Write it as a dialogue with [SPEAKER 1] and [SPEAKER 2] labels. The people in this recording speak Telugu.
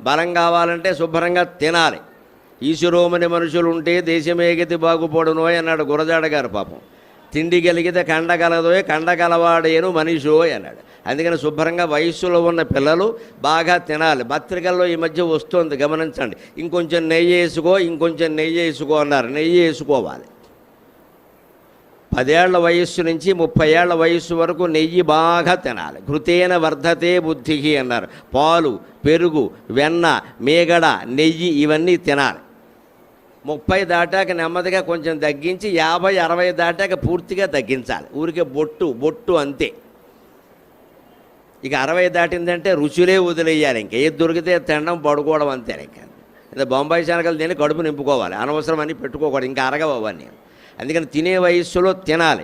[SPEAKER 1] బలం కావాలంటే శుభ్రంగా తినాలి. ఈశ్వరోమని మనుషులు ఉంటే దేశమేగతి బాగుపడునో అన్నాడు గురజాడ గారు. పాపం తిండి కలిగితే కండగలదోయ్ కండగలవాడేను మనిషోయ్ అన్నాడు. అందుకని శుభ్రంగా వయస్సులో ఉన్న పిల్లలు బాగా తినాలి. పత్రికల్లో ఈ మధ్య వస్తుంది, గమనించండి. ఇంకొంచెం నెయ్యి వేసుకో, ఇంకొంచెం నెయ్యి వేసుకో అన్నారు. నెయ్యి వేసుకోవాలి. 10 ఏళ్ల వయస్సు నుంచి 30 ఏళ్ల వయస్సు వరకు నెయ్యి బాగా తినాలి. ఘృతేన వర్ధతే బుద్ధికి అన్నారు. పాలు, పెరుగు, వెన్న, మీగడ, నెయ్యి ఇవన్నీ తినాలి. 30 దాటాక నెమ్మదిగా కొంచెం తగ్గించి 50, 60 దాటాక పూర్తిగా తగ్గించాలి. ఊరికే బొట్టు అంతే. ఇక 60 దాటిందంటే రుచులే వదిలేయాలి. ఇంకా ఏది దొరికితే తినడం, పడుకోవడం అంతే. ఇంకా బొంబాయి శనగలు తిని కడుపు నింపుకోవాలి. అనవసరం అని పెట్టుకోకూడదు, ఇంకా అరగవు అవన్నీ. అందుకని తినే వయస్సులో తినాలి.